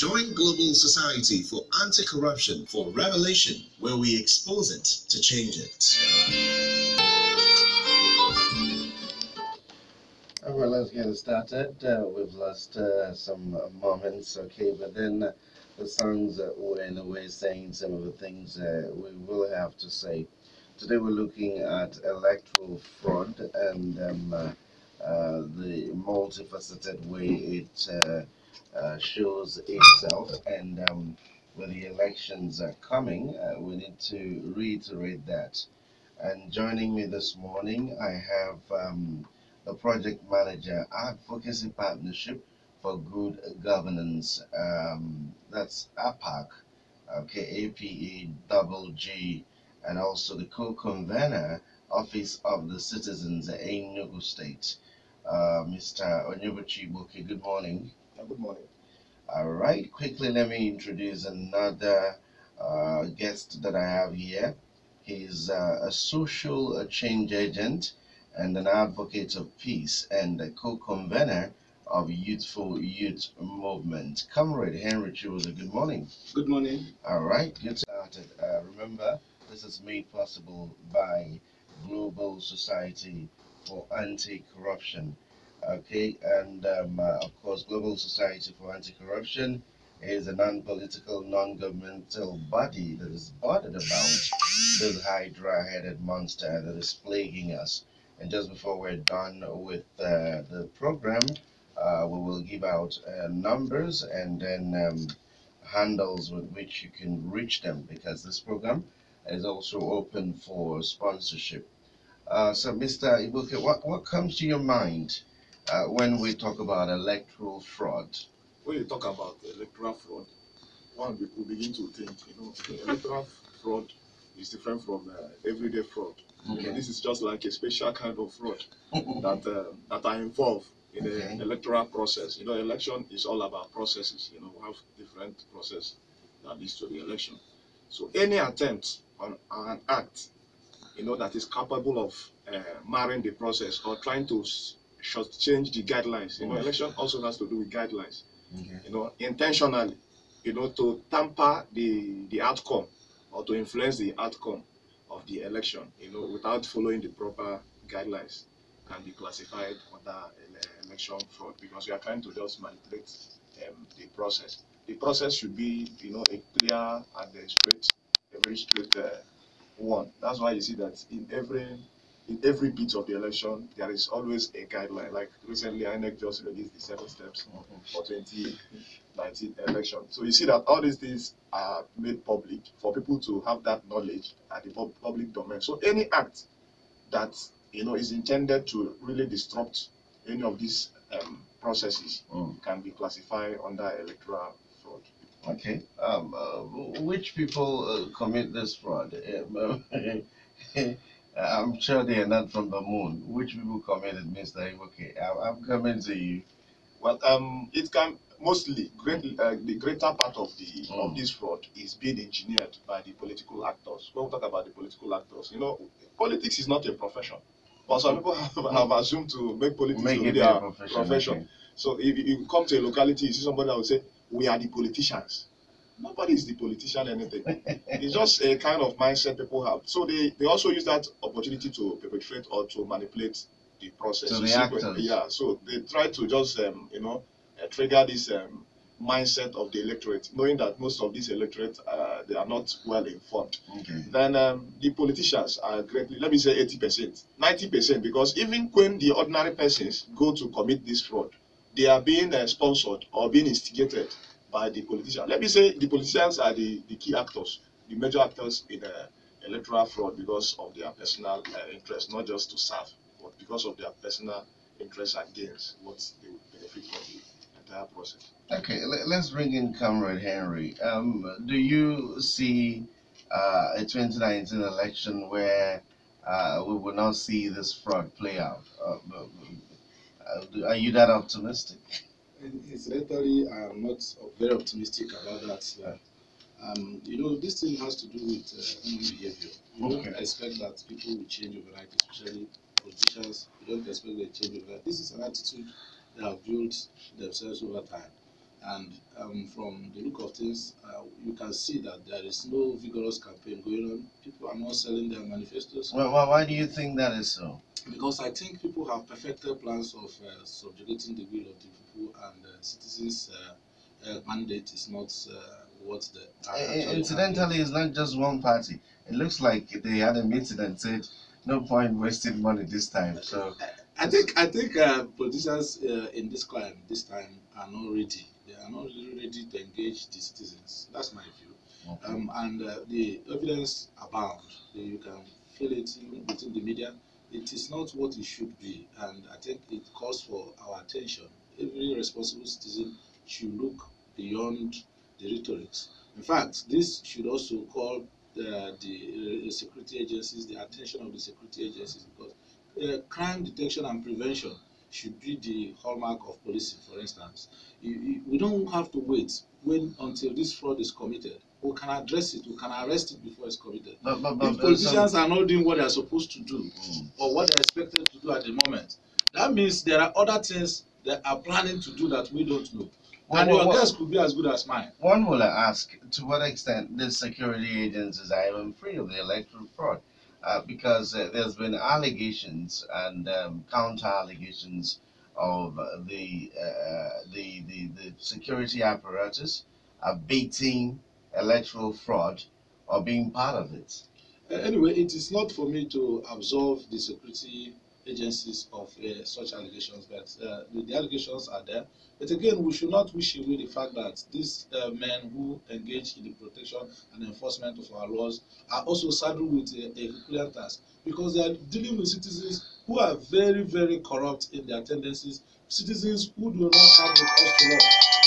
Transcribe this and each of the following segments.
Join Global Society for Anti-Corruption for Revelation, where we expose it to change it. Well, let's get started. We've lost some moments, okay, but then the songs were in a way saying some of the things we will have to say. Today we're looking at electoral fraud and the multifaceted way it shows itself. And when the elections are coming, we need to reiterate that. And joining me this morning, I have the project manager, Advocacy Partnership for Good Governance. That's APAC, okay, APA-G, and also the co-convener, Office of the Citizens in Enugu State, Mr. Onyebuchi Boke. Good morning. Good morning. All right, quickly let me introduce another guest that I have here. He's a social change agent and an advocate of peace and a co-convener of Youthful Youth Movement. Comrade Henry Chiuza, good morning. Good morning. All right, get started. Remember, this is made possible by Global Society for Anti-Corruption. Okay, and of course, Global Society for Anti-Corruption is a non-political, non-governmental body that is bothered about this hydra-headed monster that is plaguing us. And just before we're done with the program, we will give out numbers and then handles with which you can reach them, because this program is also open for sponsorship. So, Mr. Ibuke, what comes to your mind when we talk about electoral fraud? When you talk about electoral fraud, one will begin to think, electoral fraud is different from everyday fraud. Okay. This is just like a special kind of fraud that are involved in the electoral process. Election is all about processes. We have different processes that leads to the election. So any attempt on an act, that is capable of marring the process or trying to change the guidelines. Election also has to do with guidelines. Intentionally, to tamper the outcome or to influence the outcome of the election, without following the proper guidelines, can be classified under election fraud, because we are trying to just manipulate the process. The process should be, a clear and a very straight one. That's why you see that in every bit of the election, there is always a guideline. Like recently, INEC just released the 7 steps for 2019 election. So you see that all these things are made public for people to have that knowledge at the public domain. So any act that is intended to really disrupt any of these processes can be classified under electoral fraud. Okay. Which people commit this fraud? I'm sure they are not from the moon. Which people commit it, Mr. Iwoke? I'm coming to you. Well, it can mostly the greater part of this fraud is being engineered by the political actors. When we talk about the political actors, politics is not a profession, but some people have assumed to make politics their profession. Okay. So if you come to a locality, you see somebody that will say, "We are the politicians." Nobody is the politician anything. It's just a kind of mindset people have. So they also use that opportunity to perpetrate or to manipulate the process. So the actors. Yeah, so they try to just trigger this mindset of the electorate, knowing that most of these electorate they are not well informed. Okay. Then the politicians are greatly, let me say 80%, 90%, because even when the ordinary persons go to commit this fraud, they are being sponsored or being instigated by the politicians. Let me say the politicians are the key actors, the major actors in electoral fraud, because of their personal interest, not just to serve, but because of their personal interests and gains, what they would benefit from the entire process. Okay, let's bring in Comrade Henry. Do you see a 2019 election where we will not see this fraud play out? Are you that optimistic? Incidentally, I am not very optimistic about that. This thing has to do with human behavior. You don't expect that people will change overnight, especially politicians. You don't expect them to change overnight. This is an attitude they have built themselves over time. And from the look of things, you can see that there is no vigorous campaign going on. People are not selling their manifestos. Well, why do you think that is so? Because I think people have perfected plans of subjugating the will of the people, and citizens' mandate is not what the Incidentally, it's not just one party. It looks like they had a meeting and said, "No point wasting money this time." So I think politicians in this time are not ready. They are not really ready to engage the citizens. That's my view. okay. And the evidence abound. You can feel it even within the media. It is not what it should be, and I think it calls for our attention. Every responsible citizen should look beyond the rhetorics. In fact, this should also call the security agencies, the attention of the security agencies, because crime detection and prevention should be the hallmark of policing. For instance, we don't have to wait until this fraud is committed. We can address it, we can arrest it before it's committed. If politicians are not doing what they are supposed to do, or what they're expected to do at the moment, that means there are other things they are planning to do that we don't know. And your guess could be as good as mine. One will ask, to what extent the security agencies are even free of the electoral fraud? Because there's been allegations and counter allegations of the security apparatus baiting electoral fraud or being part of it. Anyway, it is not for me to absolve the security agencies of such allegations, but the allegations are there. But again, we should not wish away the fact that these men who engage in the protection and enforcement of our laws are also saddled with a Herculean task, because they are dealing with citizens who are very, very corrupt in their tendencies, citizens who do not have the cause to law.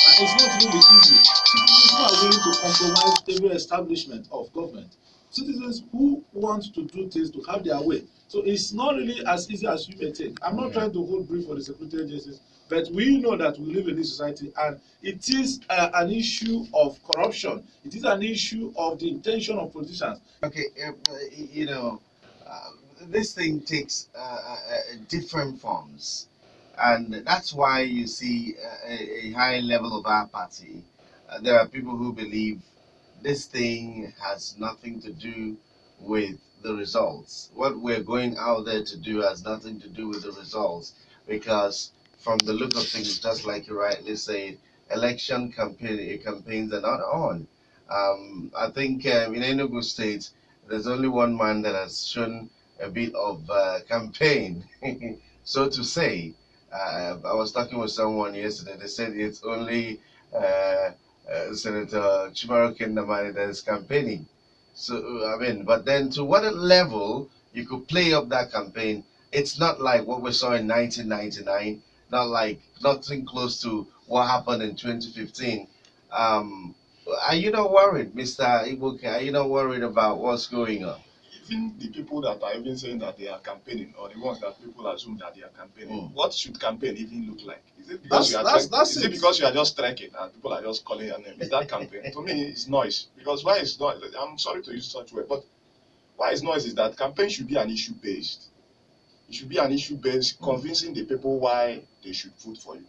And it's not really easy. Citizens who are willing to compromise every establishment of government, citizens who want to do things to have their way. So it's not really as easy as you may think. I'm not trying to hold brief for the security agencies, but we know that we live in this society, and it is an issue of corruption. It is an issue of the intention of politicians. Okay, you know, this thing takes different forms, and that's why you see a high level of apathy. There are people who believe this thing has nothing to do with the results. What we're going out there to do has nothing to do with the results, because from the look of things, just like you rightly said, election campaigns are not on. I think in Enugu State, there's only one man that has shown a bit of campaign, so to say. I was talking with someone yesterday. They said it's only Senator Chibaro Nnamdi that is campaigning. So I mean, but then to what level you could play up that campaign? It's not like what we saw in 1999. Not like nothing close to what happened in 2015. Are you not worried, Mr. Igbo? Are you not worried about what's going on? Even the people that are even saying that they are campaigning, or the ones that people assume that they are campaigning, what should campaign even look like? Is it because is it because you are just striking and people are just calling your name? Is that campaign? To me, it's noise. Because why is noise? I'm sorry to use such word, but why is noise is that campaign should be an issue based. It should be an issue based, convincing the people why they should vote for you,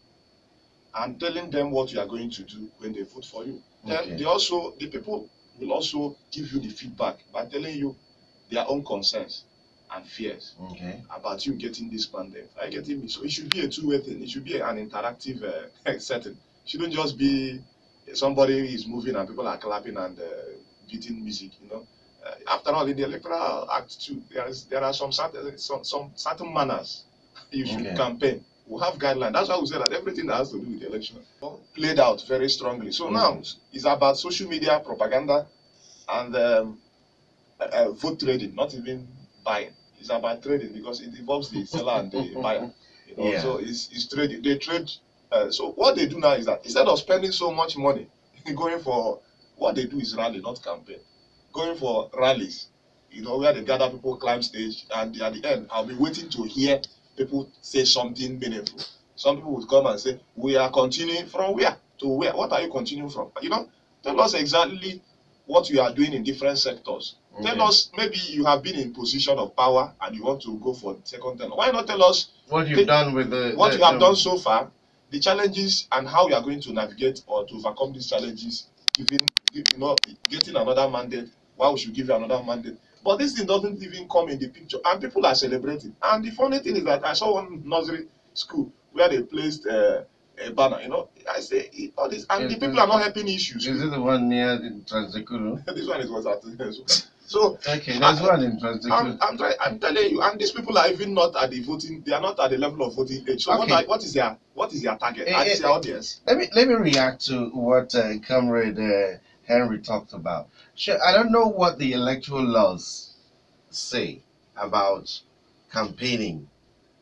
and telling them what you are going to do when they vote for you. Then the people will also give you the feedback by telling you their own concerns and fears about you getting this pandemic. Are you getting me? So it should be a two-way thing. It should be an interactive setting. It shouldn't just be somebody is moving and people are clapping and beating music. You know. After all, in the Electoral Act too, there are some certain manners you should campaign. We have guidelines. That's why we say that everything that has to do with the election played out very strongly. So now it's about social media propaganda and vote trading, not even buying. It's about trading because it involves the seller and the buyer. You know, so it's trading. They trade. So what they do now is that instead of spending so much money going for, what they do is rally, not campaign. Going for rallies, you know, where they gather people, climb stage, and at the end, I'll be waiting to hear people say something meaningful. Some people would come and say, "We are continuing from where to where? What are you continuing from?" You know, tell us exactly what you are doing in different sectors. Tell us, maybe you have been in position of power and you want to go for second term. Why not tell us what you've done with what you have done so far, the challenges and how you are going to navigate or to overcome these challenges, getting another mandate, why we should give you another mandate. But this thing doesn't even come in the picture, and people are celebrating. And the funny thing is that I saw one nursery school where they placed a banner. I say all this, and the people are not helping issues. Is it the one near Transekuru? This one was at so. Okay, there's one in Transekuru. I'm telling you, and these people are even not at the voting. They are not at the level of voting age. So okay. what is their target? What is their audience? Let me react to what Comrade Henry talked about. Sure, I don't know what the electoral laws say about campaigning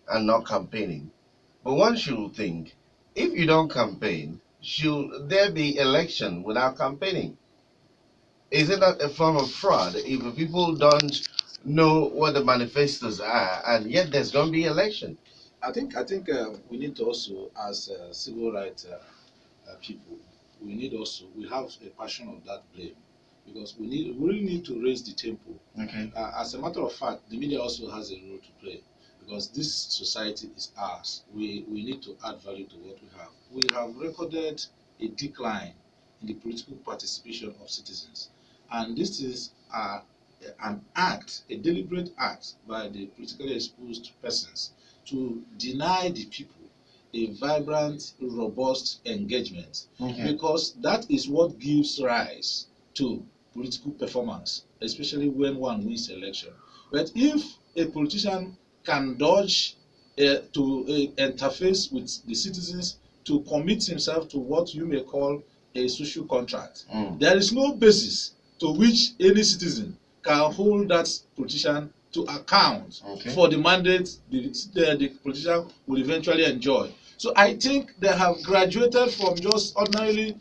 and not campaigning, but one should think, if you don't campaign, should there be election without campaigning? Is it not a form of fraud if people don't know what the manifestos are and yet there's going to be election? I think we need to also, as civil rights people, we have a passion of that blame, because we really need to raise the tempo. Okay. As a matter of fact, the media also has a role to play, because this society is ours. We need to add value to what we have. We have recorded a decline in the political participation of citizens, and this is an act, a deliberate act by the politically exposed persons to deny the people a vibrant, robust engagement, because that is what gives rise to political performance, especially when one wins election. But if a politician can dodge to interface with the citizens to commit himself to what you may call a social contract, there is no basis to which any citizen can hold that politician to account for the mandate the politician will eventually enjoy. So I think they have graduated from just ordinarily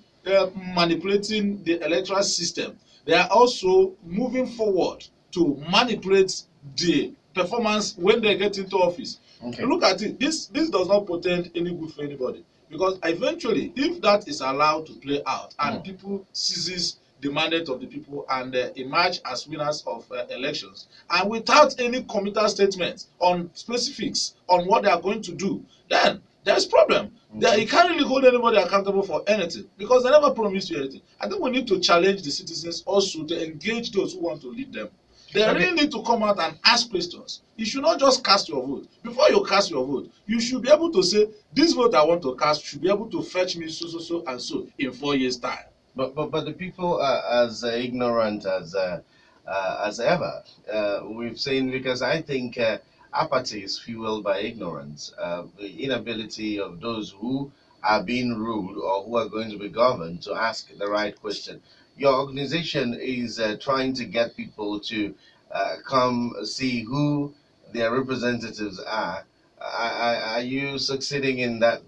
manipulating the electoral system. They are also moving forward to manipulate the performance when they get into office. Look at it. This does not portend any good for anybody, because eventually, if that is allowed to play out and people seizes the mandate of the people and emerge as winners of elections, and without any committal statements on specifics on what they are going to do, then there's problem. You can't really hold anybody accountable for anything, because they never promised you anything. I think we need to challenge the citizens also to engage those who want to lead them. They really need to come out and ask questions. You should not just cast your vote. Before you cast your vote, you should be able to say, this vote I want to cast should be able to fetch me so and so in 4 years' time. But the people are as ignorant as ever. We've seen, because I think apathy is fueled by ignorance. The inability of those who are being ruled or who are going to be governed to ask the right question. Your organization is trying to get people to come see who their representatives are. Are you succeeding in that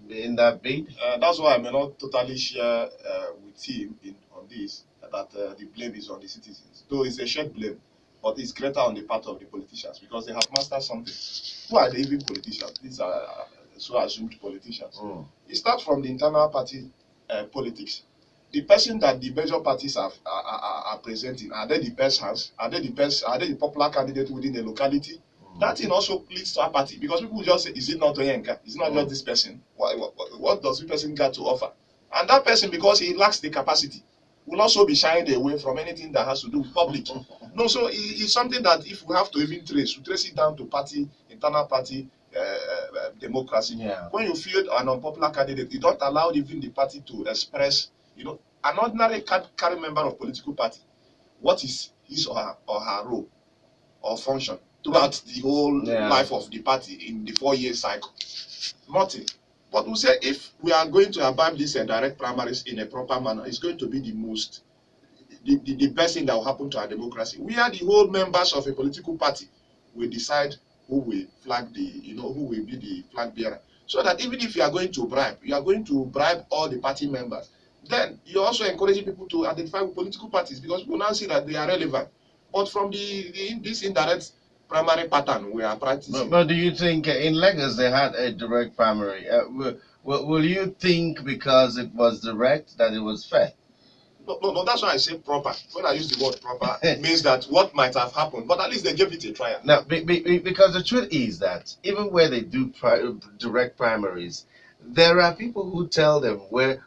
bid? That's why I may not totally share with him on this, that the blame is on the citizens. Though it's a shared blame, but it's greater on the part of the politicians, because they have mastered something. Who are the even politicians? These are so assumed politicians. It starts from the internal party politics. The person that the major parties are presenting, are they the best hands? Are they the popular candidate within the locality? That thing also leads to apathy, because people just say, is it not Oyenka? Is it not just this person? What does this person got to offer? And that person, because he lacks the capacity, will also be shying away from anything that has to do with public. No, so it's something that if we have to even trace it down to internal party democracy. When you feel an unpopular candidate, you don't allow even the party to express, an ordinary carry member of political party, what is his or her role or function throughout the whole life of the party in the 4-year cycle. Nothing. But we say, if we are going to abide these direct primaries in a proper manner, it's going to be the best thing that will happen to our democracy. We are the whole members of a political party. We decide who will who will be the flag bearer. So that even if you are going to bribe all the party members, then you're also encouraging people to identify with political parties, because people now see that they are relevant. But from this indirect primary pattern we are practicing. But do you think in Lagos they had a direct primary? Will you think because it was direct that it was fair? No, that's why I say proper. When I use the word proper, it means that what might have happened, but at least they gave it a trial. Now, because the truth is that even where they do direct primaries, there are people who tell them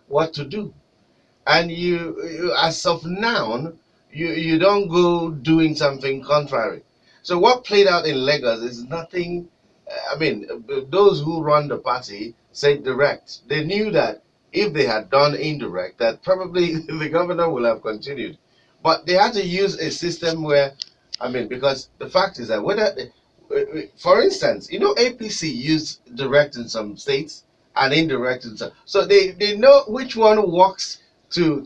what to do. And you as of now, you don't go doing something contrary. So what played out in Lagos is nothing. I mean, those who run the party said direct. They knew that if they had done indirect, that probably the governor will have continued. But they had to use a system where, I mean, because the fact is that for instance, APC used direct in some states and indirect in some. So they know which one works to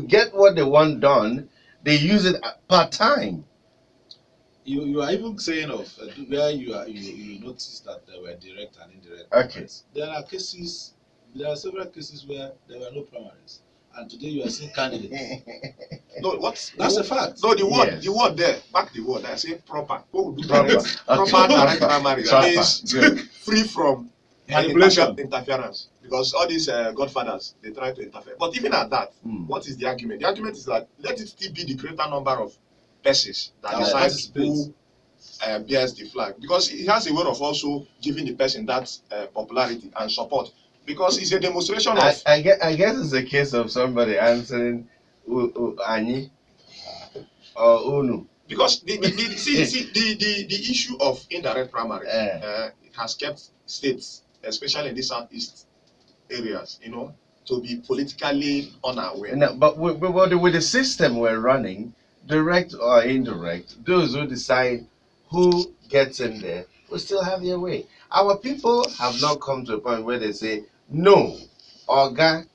get what they want done. They use it part time. You are even saying of where you notice that there were direct and indirect. Okay. There are several cases where there were no primaries, and today you are seeing candidates. No, That's a fact. No, the word, Yes. the word there, back the word. I say proper. What would do Proper. direct? Okay. Proper direct primary. That Proper. means Good. free from Manipulation. interference. Because all these godfathers, they try to interfere. But even at that, what is the argument? The argument is that let it still be the greater number of persons that decides who bears the flag. Because it has a way of also giving the person that popularity and support. Because it's a demonstration of... I guess it's a case of somebody answering Ani or Unu. Because the issue of indirect primary it has kept states, especially in the southeast areas, to be politically unaware. No, but with the system we're running, direct or indirect, those who decide who gets in there will still have their way. Our people have not come to a point where they say, no, Oga,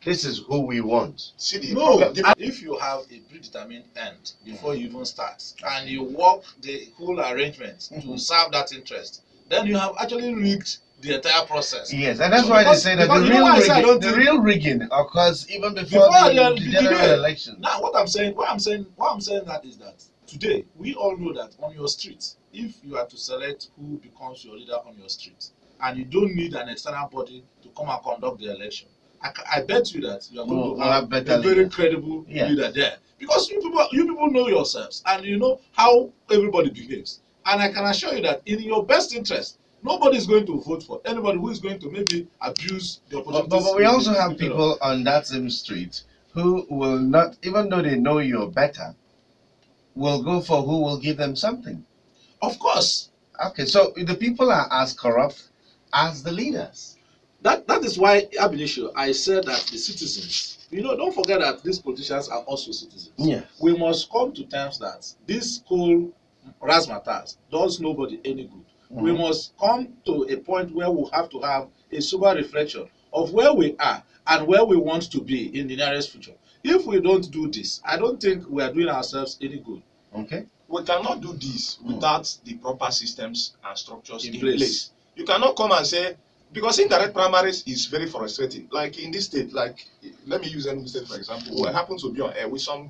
this is who we want. See No, if you have a predetermined end before you even start, and you work the whole arrangement to serve that interest, then you have actually rigged the entire process. Yes, and that's why they say that the real rigging occurs even before the general election. Now, what I'm saying that is that today we all know that on your street, if you are to select who becomes your leader on your street, and you don't need an external body to come and conduct the election, I bet you that you are going to have a very credible leader there, because you people know yourselves and you know how everybody behaves, and I can assure you that in your best interest, nobody is going to vote for anybody who is going to maybe abuse the opportunities. But we also have people on that same street who will not, even though they know you're better, will go for who will give them something. Of course. Okay, so the people are as corrupt as the leaders. That is why, Abilisho, I said that the citizens, don't forget that these politicians are also citizens. Yeah. We must come to terms that this whole razzmatazz does nobody any good. We must come to a point where we have to have a sober reflection of where we are and where we want to be in the nearest future. If we don't do this, I don't think we are doing ourselves any good. Okay. We cannot do this without the proper systems and structures in place. You cannot come and say, because indirect primaries is very frustrating. Like in this state, like, let me use any state for example, where I happen to be on air with some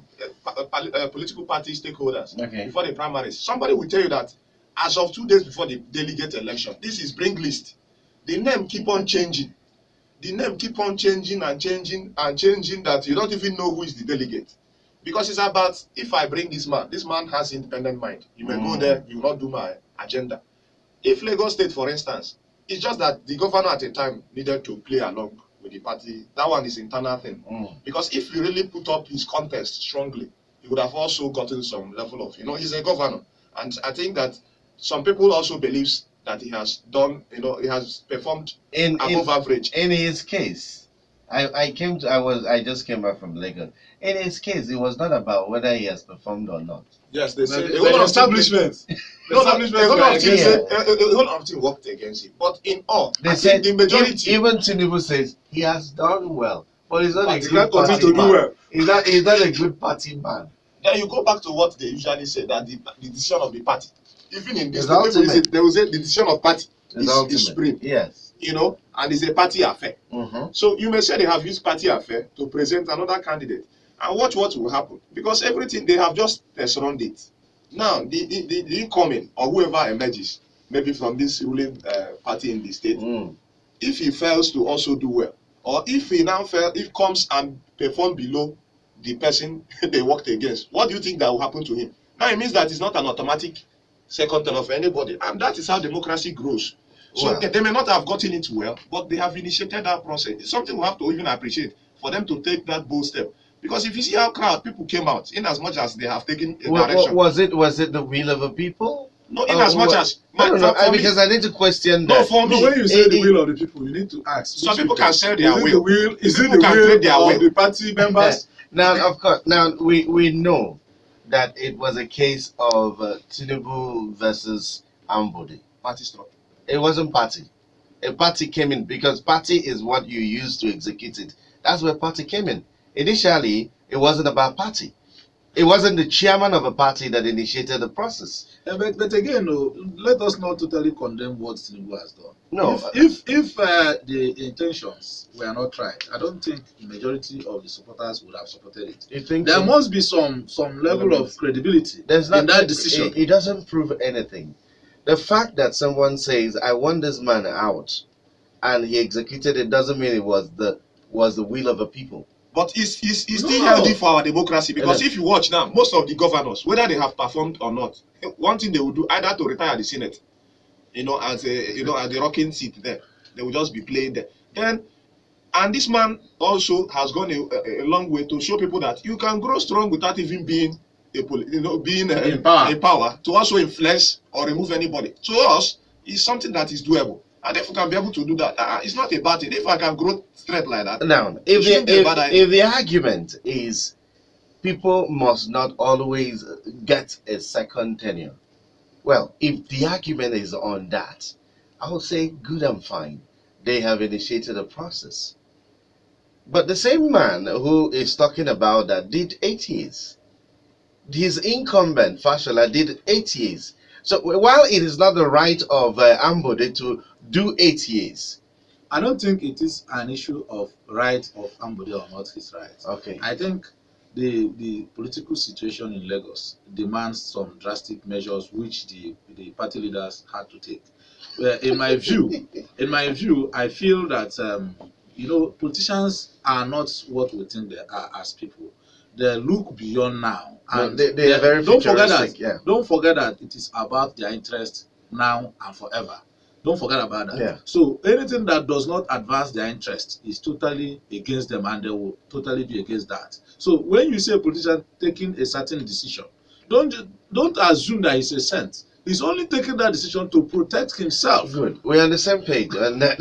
political party stakeholders before the primaries. Somebody will tell you that as of 2 days before the delegate election, this is bring list. The name keep on changing. The name keep on changing and changing and changing that you don't even know who is the delegate. Because it's about, if I bring this man has independent mind. You may go there, you will not do my agenda. If Lagos State, for instance, it's just that the governor at the time needed to play along with the party. That one is internal thing. Because if he really put up his contest strongly, he would have also gotten some level of, he's a governor. And I think that some people also believes that he has done, he has performed above average. In his case, I just came back from Lagos. In his case, it was not about whether he has performed or not. Yes, they said a whole establishment. A whole of things worked against him. But in all, they said the majority. Even Tinubu says he has done well, but he's not a good party party man. well. He's not a good party man. Then you go back to what they usually say, that the decision of the party. Even in this, they will say the decision of party is supreme. Yes. And it's a party affair. So you may say they have used party affair to present another candidate. And watch what will happen. Because everything, they have just test-run it. Now, the incoming, or whoever emerges, maybe from this ruling party in the state, if he fails to also do well, or if he comes and perform below the person they worked against, what do you think that will happen to him? Now, it means that it's not an automatic second turn of anybody. And that is how democracy grows. So Wow. they may not have gotten it well, but they have initiated that process. It's something we have to even appreciate for them to take that bold step. Because if you see how crowd people came out, in as much as they have taken a direction. Was it the will of the people? No, in as much as because I need to question that. No, for me, when you say the will of the people, you need to ask. Some people can sell their will. Is it the will of the party members? Now, of course, now we know that it was a case of Tinubu versus Ambodi. Party structure. It wasn't party. A party came in because party is what you use to execute it. That's where party came in. Initially, it wasn't about party. It wasn't the chairman of a party that initiated the process. But again, no, let us not totally condemn what Tinubu has done. No. If the intentions were not right, I don't think the majority of the supporters would have supported it. You think there so? must be some level of credibility in that decision. It doesn't prove anything. The fact that someone says, "I want this man out," and he executed it doesn't mean it was the will of the people. But it's still healthy for our democracy, because if you watch now, most of the governors, whether they have performed or not, one thing they will do either to retire the Senate, as at the rocking seat there, they will just be playing there. Then, and this man also has gone a long way to show people that you can grow strong without even being in power to also influence or remove anybody. To us, it's something that is doable. And if we can be able to do that, it's not a bad thing. If I can grow strength like that, now, if the argument is people must not always get a second tenure, well, if the argument is on that, I would say good and fine. They have initiated a process. But the same man who is talking about that did 8 years. His incumbent, Fashola, did 8 years. So while it is not the right of Ambode to do 8 years, I don't think it is an issue of right of Ambode or not his right. Okay. I think the political situation in Lagos demands some drastic measures which the party leaders had to take. In my view, I feel that politicians are not what we think they are as people. They look beyond now, and they are very futuristic. Don't forget that it is about their interest now and forever. Don't forget about that. Yeah. So anything that does not advance their interest is totally against them, and they will totally be against that. So when you say a politician taking a certain decision, don't assume that he's a saint. He's only taking that decision to protect himself. Good. We're on the same page, and that,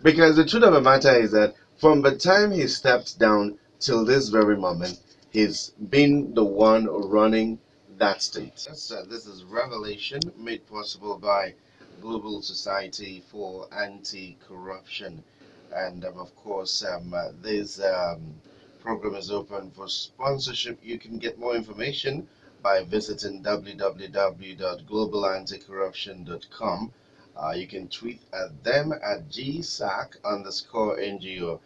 because the truth of the matter is that from the time he stepped down till this very moment, he's been the one running that state. This is Revelation, made possible by Global Society for Anti-Corruption, and of course this program is open for sponsorship. You can get more information by visiting www.globalanticorruption.com. You can tweet at them at Gsac_NGO.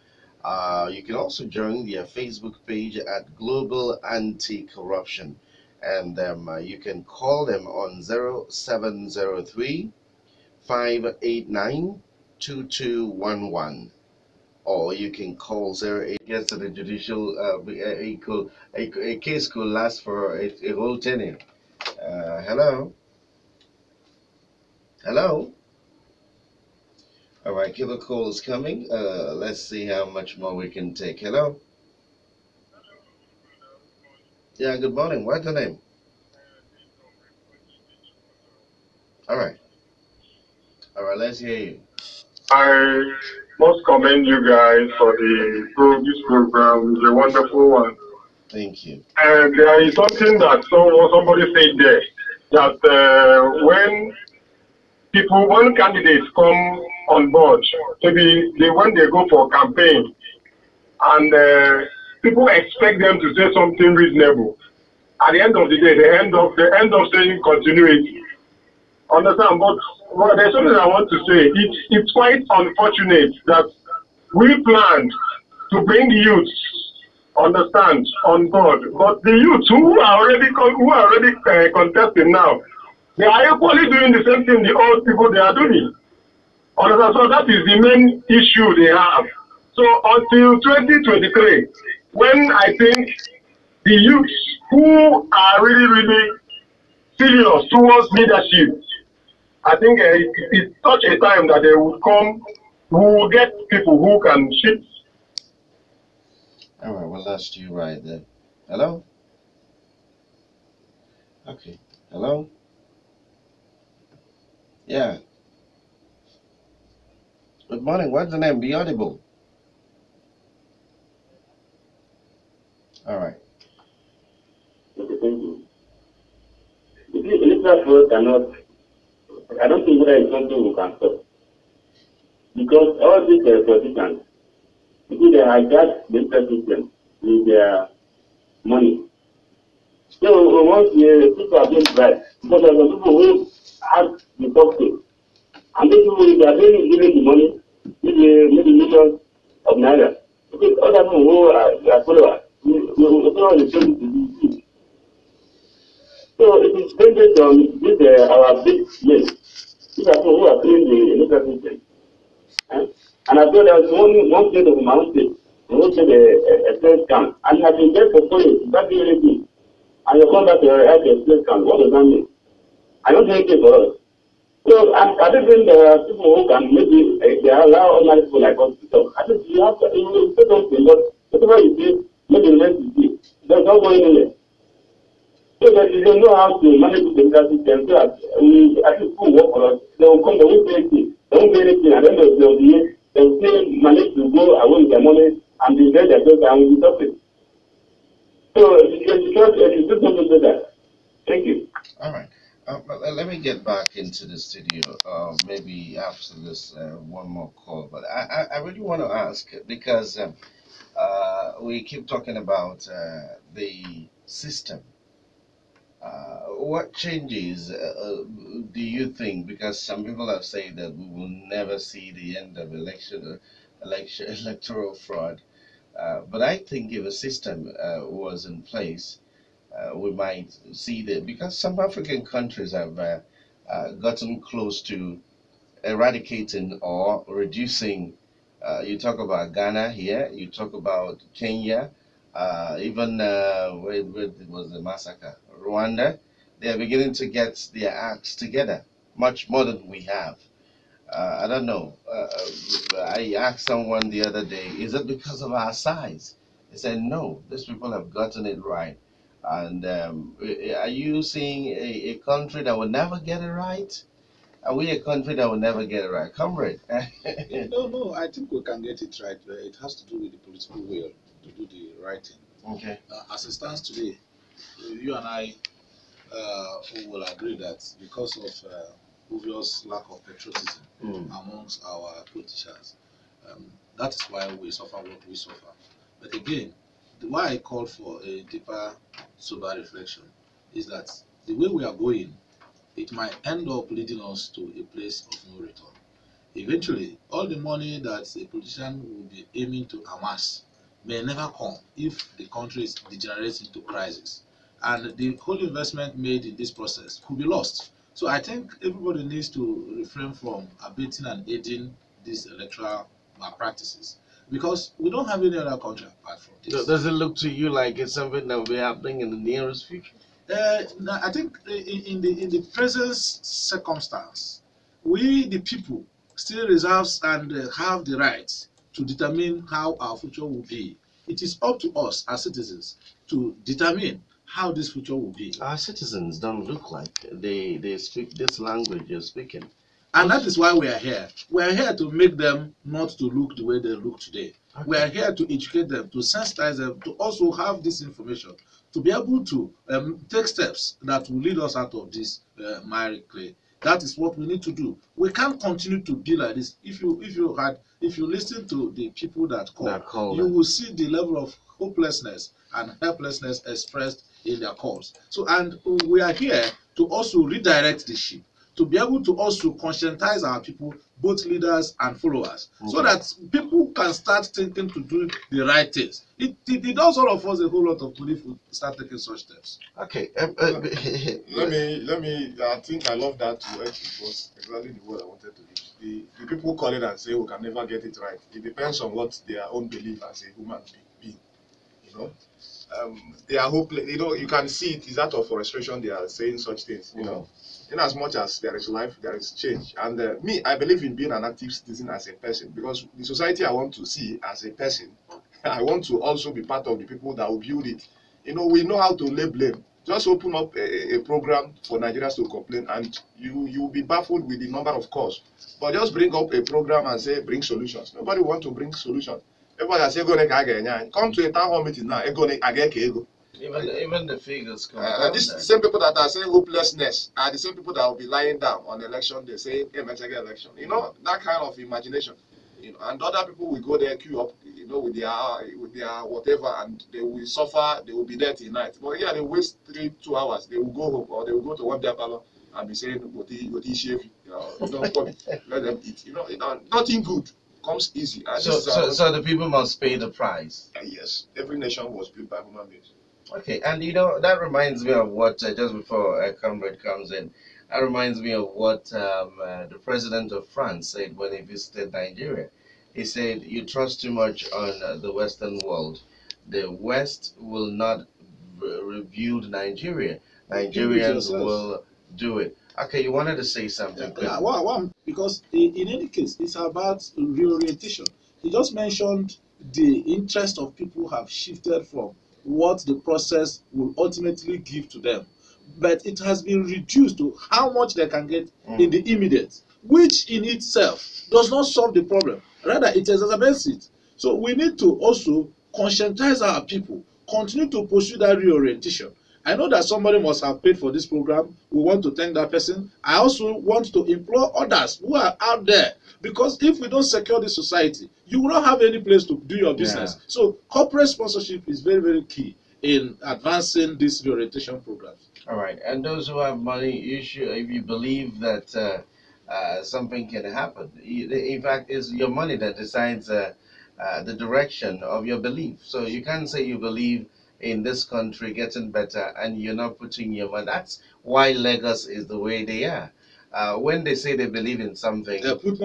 You can also join their Facebook page at Global Anti-Corruption, and you can call them on 0703 589 2211, or you can call 08. Yes, to the judicial a case could last for a whole tenure. Hello. All right, give a call is coming. Let's see how much more we can take. Hello. Yeah, good morning. What's the name? All right, let's hear you. I must commend you guys for this program. It's a wonderful one. Thank you. And there is something that somebody said there, that when candidates come on board, maybe when they go for campaign, and people expect them to say something reasonable. At the end of the day, they end up saying continuity. Understand? But there's something I want to say. It's quite unfortunate that we planned to bring youths, understand, on board, but the youths who are already contesting now, they are equally doing the same thing the old people they are doing. Understand? So that is the main issue they have. So until 2023, when I think the youths who are really, really serious towards leadership I think it's such a time that they would come, who will get people who can shift. All right, we lost you right there. Hello? Okay. Hello? Yeah. Good morning. What's the name? Be audible. All right. Okay, thank you. The electoral cannot, I don't think that is something we can stop. Because all these politicians, because they hijack the system with their money. So once the people are being bribed, because there are some people who have the toxic, and these people, they are really giving the money, maybe millions of naira. Because other people who are their followers, we follow the same to be. So it is based on this, our big men. These are people who are playing the electoral system. Eh? And I told there was one state of my own state, who said a sales camp, and have been there for 4 years, that's the only thing. And you come back to a sales camp, what does that mean? I don't think it's for us. So I don't think there are people who can maybe they allow ordinary people like us to talk. I think you have to say something, but whatever you say, maybe the rest you say, there's not going anywhere. So that you don't know how to manage the electoral system, so that at least people work for us, they will come, they won't say anything. They won't say anything, and then they'll be they will still manage to go away with their money and be there themselves and will be suffering. So you do something to that. Thank you. All right. Let me get back into the studio. Maybe after this one more call. But I really want to ask because we keep talking about the system. What changes do you think? Because some people have said that we will never see the end of electoral fraud. But I think if a system was in place, we might see that because some African countries have gotten close to eradicating or reducing. You talk about Ghana here, you talk about Kenya, even where was the massacre? Rwanda. They are beginning to get their acts together, much more than we have. I don't know. I asked someone the other day, is it because of our size? They said, no, these people have gotten it right. And are you seeing a country that will never get it right? Are we a country that will never get it right? Comrade. No, I think we can get it right. It has to do with the political will to do the right thing. Okay. As it stands today, you and I will agree that because of obvious lack of patriotism amongst our politicians, that is why we suffer what we suffer. But again, why I call for a deeper, sober reflection is that the way we are going, it might end up leading us to a place of no return. Eventually, all the money that a politician will be aiming to amass may never come if the country degenerates into crisis. And the whole investment made in this process could be lost. So I think everybody needs to refrain from abating and aiding these electoral malpractices because we don't have any other country apart from this. Does it look to you like it's something that will be happening in the nearest future? I think in the present circumstance, we the people still reserves and have the right to determine how our future will be. It is up to us as citizens to determine how this future will be. Our citizens don't look like they speak this language you're speaking. And that is why we are here. We are here to make them not to look the way they look today. Okay. We are here to educate them, to sensitize them, to also have this information, to be able to take steps that will lead us out of this miry clay. That is what we need to do. We can't continue to be like this. If you listen to the people that call, you will see the level of hopelessness and helplessness expressed in their calls. So, and we are here to also redirect the ship, to be able to also conscientize our people, both leaders and followers, so that people can start thinking to do the right things. It does all of us a whole lot of good if we start taking such steps. Okay. Let me. I think I love that word. It was exactly the word I wanted to use. The people call it and say we can never get it right. It depends on what their own belief as a human being. You know, they are hopeless. You know, you can see it is out of frustration they are saying such things. You know, in as much as there is life, there is change. And me, I believe in being an active citizen as a person, because the society I want to see as a person, I want to also be part of the people that will build it. You know, we know how to lay blame. Just open up a program for Nigerians to complain, and you'll be baffled with the number of calls. But just bring up a program and say bring solutions. Nobody want to bring solutions. Everybody say come to a town hall meeting now. Even the figures come These same people that are saying hopelessness are the same people that will be lying down on election day saying election. You know, that kind of imagination. You know, and other people will go there, queue up, you know, with their whatever, and they will suffer. They will be there till night. But yeah, they waste 2 hours. They will go home, or they will go to one parlor and be saying, "What he shave?" You know, let them eat. You know, nothing good comes easy. So the people must pay the price. Yes, every nation was built by human beings. Okay, and you know, that reminds me of what, just before a comrade comes in, that reminds me of what the president of France said when he visited Nigeria. He said, you trust too much on the Western world. The West will not rebuild Nigeria. Nigerians will do it. Okay, you wanted to say something. Because in any case, it's about reorientation. He just mentioned the interest of people have shifted from what the process will ultimately give to them. But it has been reduced to how much they can get in the immediate, which in itself does not solve the problem. Rather, it exacerbates it. So we need to also conscientize our people, continue to pursue that reorientation. I know that somebody must have paid for this program. We want to thank that person. I also want to implore others who are out there, because if we don't secure this society, you will not have any place to do your business. So corporate sponsorship is very, very key in advancing these reorientation programs. All right, and those who have money, you should, if you believe that something can happen. In fact, it's your money that decides the direction of your belief. So you can't say you believe in this country getting better and you're not putting your money. That's why Lagos is the way they are. When they say they believe in something, they put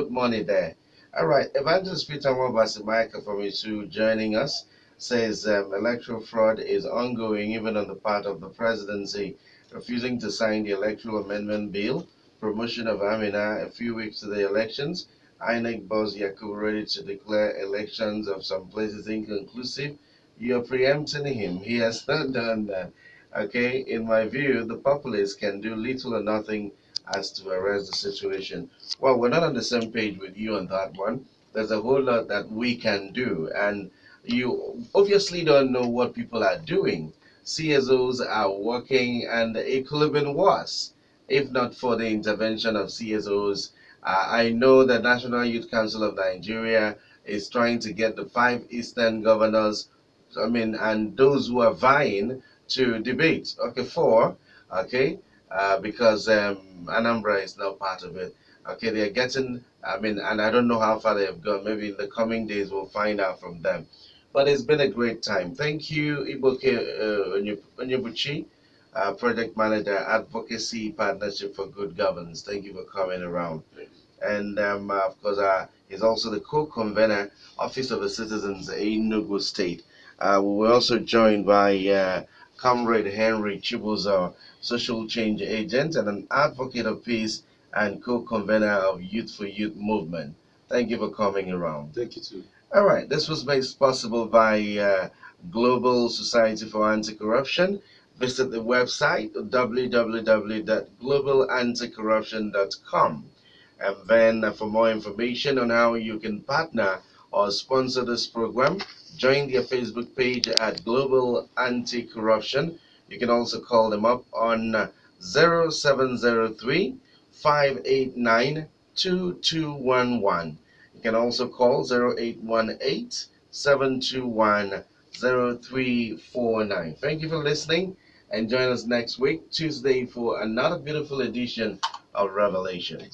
money there. All right, Evangelist Peter Mwabasimaika from Isu joining us says electoral fraud is ongoing even on the part of the presidency, refusing to sign the electoral amendment bill, promotion of Amina a few weeks to the elections, INEC boss Yakub ready to declare elections of some places inconclusive. You're preempting him. He has not done that. Okay, in my view, the populace can do little or nothing as to arrest the situation. Well, we're not on the same page with you on that one. There's a whole lot that we can do, and you obviously don't know what people are doing. CSOs are working, and it could have been worse if not for the intervention of CSOs. I know the National Youth Council of Nigeria is trying to get the 5 Eastern governors, and those who are vying to debate. Okay, 4, okay, because Anambra is now part of it. Okay, they're getting, and I don't know how far they have gone. Maybe in the coming days we'll find out from them. But it's been a great time. Thank you, Iboke Onyebuchi, Project Manager, Advocacy Partnership for Good Governance. Thank you for coming around. And of course, he's also the co-convener, Office of the Citizens in Enugu State. We were also joined by Comrade Henry Chibuzo, social change agent and an advocate of peace and co-convener of Youth for Youth movement. Thank you for coming around. Thank you too. All right, this was made possible by Global Society for Anti-Corruption. Visit the website www.globalanticorruption.com. And then for more information on how you can partner or sponsor this program, join their Facebook page at Global Anti-Corruption. You can also call them up on 0703 589 2211. You can also call 0818 721 0349. Thank you for listening, and join us next week, Tuesday, for another beautiful edition of Revelation.